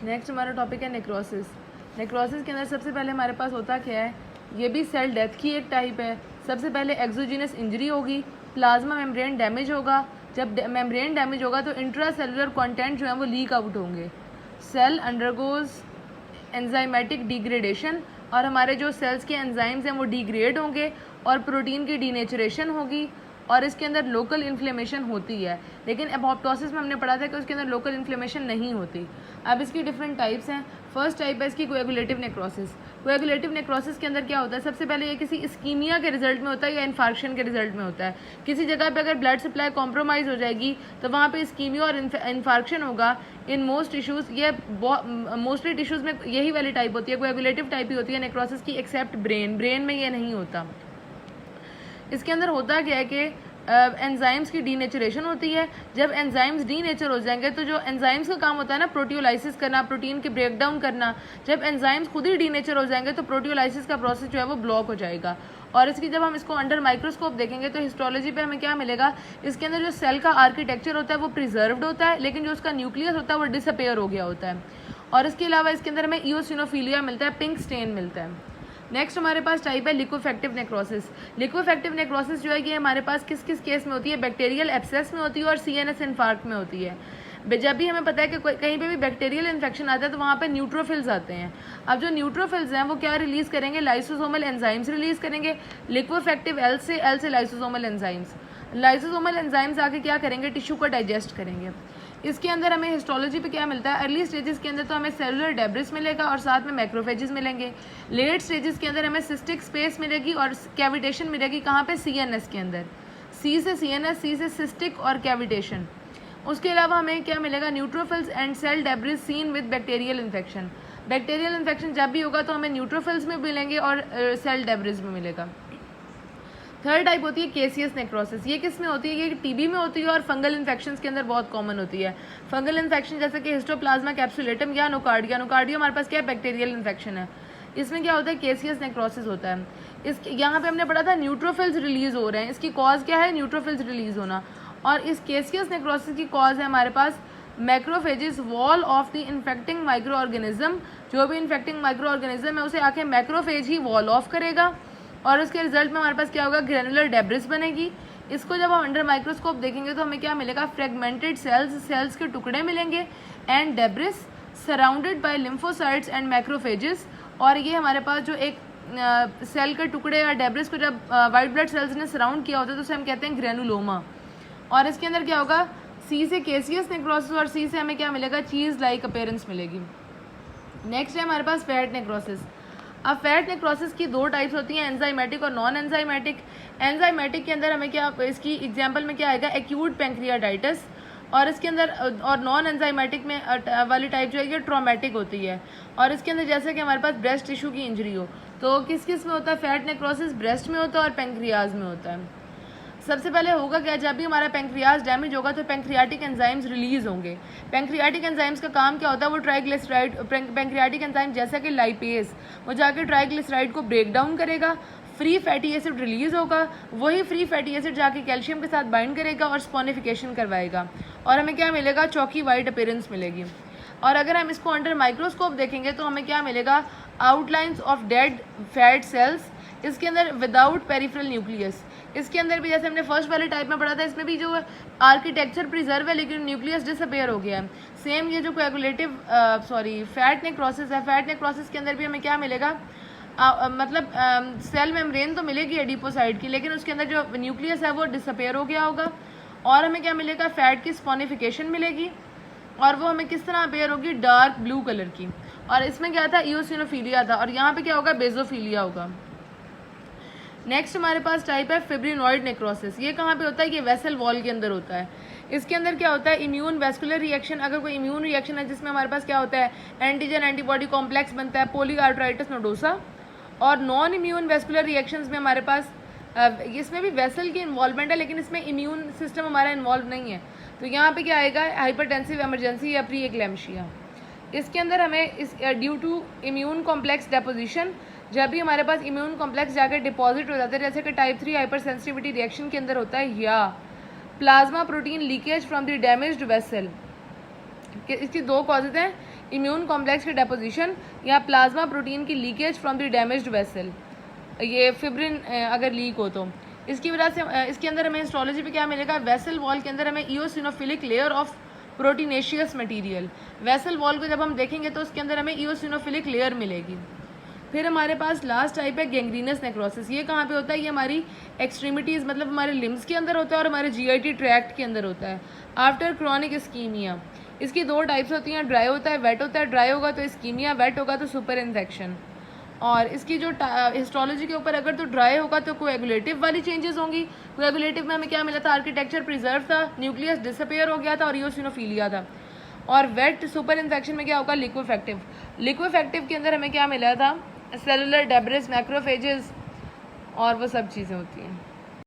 Next हमारा topic है necrosis. Necrosis के अंदर सबसे पहले हमारे पास होता क्या है, ये भी सेल डेथ की एक टाइप है। सबसे पहले एक्सोजीनस इंजरी होगी, प्लाज्मा मेम्ब्रेन डैमेज होगा। जब मेम्ब्रेन डैमेज होगा तो इंट्रा सेलुलर कॉन्टेंट जो है वो लीक आउट होंगे। सेल अंडरगोज एंजाइमेटिक डिग्रेडेशन, और हमारे जो सेल्स के एंजाइम्स हैं वो डिग्रेड होंगे और प्रोटीन की डीनेचुरेशन होगी, और इसके अंदर लोकल इन्फ्लेमेशन होती है। लेकिन एपोप्टोसिस में हमने पढ़ा था कि उसके अंदर लोकल इन्फ्लेमेशन नहीं होती। अब इसकी डिफरेंट टाइप्स हैं। फर्स्ट टाइप है इसकी कोएगुलेटिव नेक्रोसिस। कोएगुलेटिव नेक्रोसिस के अंदर क्या होता है, सबसे पहले ये किसी इस्कीमिया के रिजल्ट में होता है या इन्फार्क्शन के रिजल्ट में होता है। किसी जगह पे अगर ब्लड सप्लाई कॉम्प्रोमाइज़ हो जाएगी तो वहाँ पे इस्कीमिया और इन्फार्क्शन होगा। इन मोस्ट टिश्यूज़, ये मोस्टली टिश्यूज़ में यही वाली टाइप होती है, कोएगुलेटिव टाइप ही होती है नेक्रोसिस की, एक्सेप्ट ब्रेन में ये नहीं होता। इसके अंदर होता क्या है कि एंजाइम्स की डीनेचुरेशन होती है। जब एंजाइम्स डीनेचर हो जाएंगे तो जो एंजाइम्स का काम होता है ना, प्रोटियोलाइसिस करना, प्रोटीन के ब्रेक डाउन करना, जब एंजाइम्स खुद ही डीनेचर हो जाएंगे तो प्रोटियोलाइसिस का प्रोसेस जो है वो ब्लॉक हो जाएगा। और इसकी जब हम इसको अंडर माइक्रोस्कोप देखेंगे तो हिस्टोलॉजी पे हमें क्या मिलेगा, इसके अंदर जो सेल का आर्किटेक्चर होता है वो प्रिजर्व्ड होता है, लेकिन जो उसका न्यूक्लियस होता है वो डिसअपेयर हो गया होता है। और इसके अलावा इसके अंदर हमें इओसिनोफिलिया मिलता है, पिंक स्टेन मिलता है। नेक्स्ट हमारे पास टाइप है लिक्विफेक्टिव नेक्रोसिस। लिक्विफेक्टिव नेक्रोसिस जो है ये हमारे पास किस किस केस में होती है, बैक्टीरियल एब्सेस में होती है और सीएनएस इन्फार्क्ट में होती है। जब भी हमें पता है कि कहीं पे भी बैक्टीरियल इन्फेक्शन आता है तो वहाँ पे न्यूट्रोफिल्स आते हैं। अब जो न्यूट्रोफिल्स हैं वो क्या रिलीज करेंगे, लाइसोसोमल एंजाइम्स रिलीज करेंगे। लिक्विफेक्टिव एल से लाइसोसोमल एंजाइम्स, लाइसोसोमल एंजाइम्स आके क्या करेंगे, टिश्यू को डाइजेस्ट करेंगे। इसके अंदर हमें हिस्टोलॉजी पे क्या मिलता है, अर्ली स्टेजेस के अंदर तो हमें सेलुलर डेब्रिस मिलेगा और साथ में मैक्रोफेजेस मिलेंगे। लेट स्टेजेस के अंदर हमें सिस्टिक स्पेस मिलेगी और कैविटेशन मिलेगी। कहाँ पे, सीएनएस के अंदर। सी से सीएनएस, सी से सिस्टिक और कैविटेशन। उसके अलावा हमें क्या मिलेगा, neutrophils and cell debris seen with bacterial infection. Bacterial infection जब भी होगा तो हमें न्यूट्रोफिल्स में मिलेंगे और सेल डेब्रिस में मिलेगा। थर्ड टाइप होती है केसियस नेक्रोसिस। ये किस में होती है, ये टीबी में होती है और फंगल इन्फेक्शंस के अंदर बहुत कॉमन होती है। फंगल इन्फेक्शन जैसे कि हिस्टोप्लाज्मा कैप्सुलेटम या नोकार्डिया। नोकार्डिया हमारे पास क्या है, बैक्टीरियल इन्फेक्शन है। इसमें क्या होता है, केसियस नेक्रोसिस होता है। यहाँ पे हमने पढ़ा था न्यूट्रोफिल्स रिलीज हो रहे हैं, इसकी कॉज क्या है, न्यूट्रोफिल्स रिलीज होना। और इस केसियस नेक्रोसिस की कॉज है हमारे पास macrophages wall of the infecting micro organism. जो भी इन्फेक्टिंग माइक्रो ऑर्गेनिज्म है उसे आके मैक्रोफेज ही वॉल ऑफ करेगा और उसके रिजल्ट में हमारे पास क्या होगा, ग्रेनुलर डेब्रिस बनेगी। इसको जब हम अंडर माइक्रोस्कोप देखेंगे तो हमें क्या मिलेगा, फ्रेगमेंटेड सेल्स के टुकड़े मिलेंगे and debris surrounded by lymphocytes and macrophages. और ये हमारे पास जो एक सेल के टुकड़े या डेब्रिस को जब वाइट ब्लड सेल्स ने सराउंड किया होता है तो उसे हम कहते हैं ग्रेनुलोमा। और इसके अंदर क्या होगा, सी से केसियस नेक्रोसिस और सी से हमें क्या मिलेगा, चीज़ लाइक अपीयरेंस मिलेगी। नेक्स्ट है हमारे पास फैट नेक्रोसिस। अब फैट नेक्रोसिस की दो टाइप्स होती हैं, एंजाइमेटिक और नॉन एंजाइमेटिक। एंजाइमेटिक के अंदर हमें क्या, इसकी एग्जांपल में क्या आएगा, एक्यूट पेंक्रियाटाइटिस। और इसके अंदर और नॉन एंजाइमेटिक में वाली टाइप जो है ये ट्रॉमेटिक होती है। और इसके अंदर जैसे कि हमारे पास ब्रेस्ट टिश्यू की इंजरी हो तो किस किस में होता है फैट नेक्रोसिस, ब्रेस्ट में होता है और पेंक्रियाज में होता है। सबसे पहले होगा क्या, जब भी हमारा पेंक्रियाज डैमेज होगा तो पेंक्रियाटिक एंजाइम्स रिलीज होंगे। पेंक्रियाटिक एंजाइम्स का काम क्या होता है, वो ट्राइग्लिसराइड, पेंक्रियाटिक एंजाइम जैसा कि लाइपेज, वो जाकर ट्राइग्लिसराइड को ब्रेक डाउन करेगा, फ्री फैटी एसिड रिलीज होगा। वही फ्री फैटी एसिड जाके कैल्शियम के साथ बाइंड करेगा और स्पॉनिफिकेशन करवाएगा और हमें क्या मिलेगा, चौकी वाइट अपीयरेंस मिलेगी। और अगर हम इसको अंडर माइक्रोस्कोप देखेंगे तो हमें क्या मिलेगा, outlines of dead fat cells. इसके अंदर विदाउट पेरिफेरल न्यूक्लियस। इसके अंदर भी जैसे हमने फर्स्ट वाले टाइप में पढ़ा था, इसमें भी जो आर्किटेक्चर प्रिजर्व है लेकिन न्यूक्लियस डिसअपेयर हो गया है। सेम ये जो कोएगुलेटिव फैट नेक्रोसिस है, फैट नेक्रोसिस के अंदर भी हमें क्या मिलेगा, मतलब सेल मेम्ब्रेन तो मिलेगी एडिपोसाइट की, लेकिन उसके अंदर जो न्यूक्लियस है वो डिसअपेयर हो गया होगा। और हमें क्या मिलेगा, फैट की स्पॉनिफिकेशन मिलेगी और वो हमें किस तरह अपेयर होगी, डार्क ब्लू कलर की। और इसमें क्या था, इओसिनोफिलिया था और यहाँ पे क्या होगा, बेजोफिलिया होगा। नेक्स्ट हमारे पास टाइप है फिब्रिनॉइड नेक्रोसिस। ये कहाँ पे होता है, ये वेसल वॉल के अंदर होता है। इसके अंदर क्या होता है, इम्यून वेस्कुलर रिएक्शन। अगर कोई इम्यून रिएक्शन है जिसमें हमारे पास क्या होता है, एंटीजन एंटीबॉडी कॉम्प्लेक्स बनता है, पोलीआर्ट्राइटिस नोडोसा। और नॉन इम्यून वेस्कुलर रिएक्शंस में हमारे पास इसमें भी वेसल की इन्वॉल्वमेंट है लेकिन इसमें इम्यून सिस्टम हमारा इन्वॉल्व नहीं है। तो यहाँ पे क्या आएगा, हाइपरटेंसिव इमरजेंसी या प्री एक्लेम्शिया। इसके अंदर हमें इस due to immune complex deposition, जब भी हमारे पास इम्यून कॉम्प्लेक्स जाकर डिपॉजिट हो जाता है, जैसे कि टाइप 3 हाइपर सेंसिटिविटी रिएक्शन के अंदर होता है, या plasma protein leakage from the damaged vessel. इसकी दो कॉजेज हैं इम्यून कॉम्प्लेक्स की डेपोजिशन या प्लाज्मा प्रोटीन की leakage from the damaged vessel, ये फिब्रिन अगर लीक हो तो इसकी वजह से इसके अंदर हमें हिस्टोलॉजी पे क्या मिलेगा, वेसल वॉल के अंदर हमें eosinophilic layer of proteinaceous material, vessel wall को जब हम देखेंगे तो उसके अंदर हमें इओसिनोफिलिक लेयर मिलेगी। फिर हमारे पास लास्ट टाइप है गैंग्रीनस नेक्रोसिस। ये कहाँ पे होता है, ये हमारी एक्सट्रीमिटीज़ मतलब हमारे लिम्स के अंदर होता है और हमारे जीआईटी ट्रैक्ट के अंदर होता है आफ्टर क्रॉनिक इस्कीमिया। इसकी दो टाइप्स होती हैं, ड्राई होता है, वेट होता है। ड्राई होगा तो इस्कीमिया, वेट होगा तो सुपर इन्फेक्शन। और इसकी जो हिस्टोलॉजी के ऊपर अगर तो ड्राई होगा तो कोएगुलेटिव वाली चेंजेस होंगी। कोएगुलेटिव में हमें क्या मिला था, आर्किटेक्चर प्रिजर्व था, न्यूक्लियस डिसअपेयर हो गया था और इओसिनोफिलिया था। और वेट सुपर इन्फेक्शन में क्या होगा, लिक्विफेक्टिव। लिक्विफेक्टिव के अंदर हमें क्या मिला था, सेलुलर डेब्रिस, मैक्रोफेजेस और वो सब चीज़ें होती हैं।